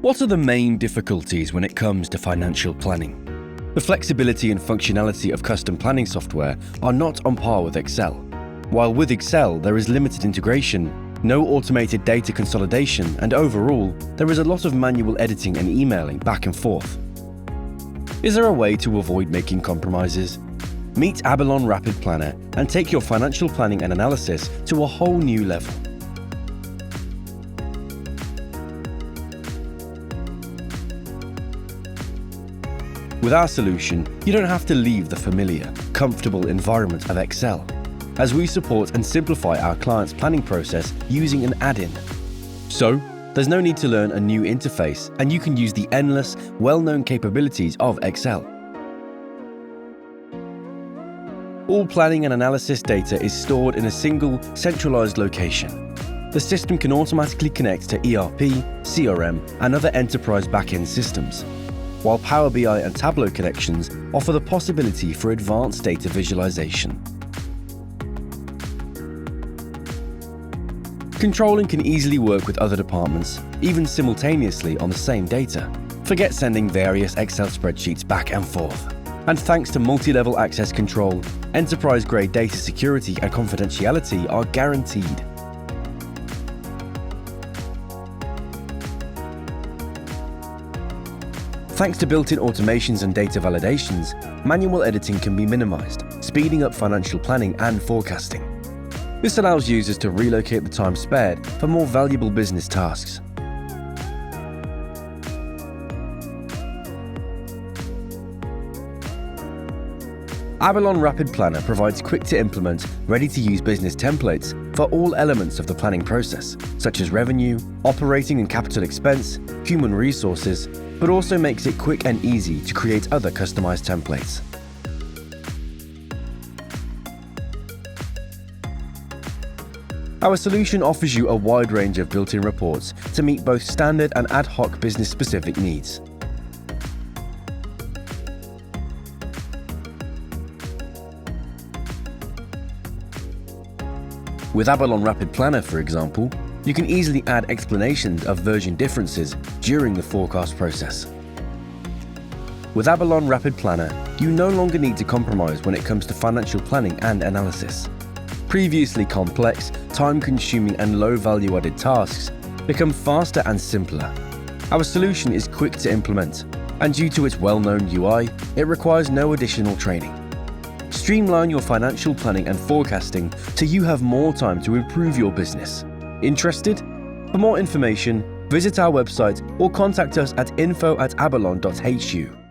What are the main difficulties when it comes to financial planning? The flexibility and functionality of custom planning software are not on par with Excel. While with Excel there is limited integration, no automated data consolidation, and overall, there is a lot of manual editing and emailing back and forth. Is there a way to avoid making compromises? Meet Abylon Rapid Planner and take your financial planning and analysis to a whole new level. With our solution, you don't have to leave the familiar, comfortable environment of Excel, as we support and simplify our clients' planning process using an add-in. So, there's no need to learn a new interface, and you can use the endless, well-known capabilities of Excel. All planning and analysis data is stored in a single, centralized location. The system can automatically connect to ERP, CRM, and other enterprise back-end systems, while Power BI and Tableau connections offer the possibility for advanced data visualization. Controlling can easily work with other departments, even simultaneously on the same data. Forget sending various Excel spreadsheets back and forth. And thanks to multi-level access control, enterprise-grade data security and confidentiality are guaranteed. Thanks to built-in automations and data validations, manual editing can be minimized, speeding up financial planning and forecasting. This allows users to relocate the time spared for more valuable business tasks. Abylon Rapid Planner provides quick-to-implement, ready-to-use business templates for all elements of the planning process, such as revenue, operating and capital expense, human resources, but also makes it quick and easy to create other customized templates. Our solution offers you a wide range of built-in reports to meet both standard and ad hoc business-specific needs. With Abylon Rapid Planner, for example, you can easily add explanations of version differences during the forecast process. With Abylon Rapid Planner, you no longer need to compromise when it comes to financial planning and analysis. Previously complex, time-consuming and low value-added tasks become faster and simpler. Our solution is quick to implement, and due to its well-known UI, it requires no additional training. Streamline your financial planning and forecasting so you have more time to improve your business. Interested? For more information, visit our website or contact us at info@abylon.hu.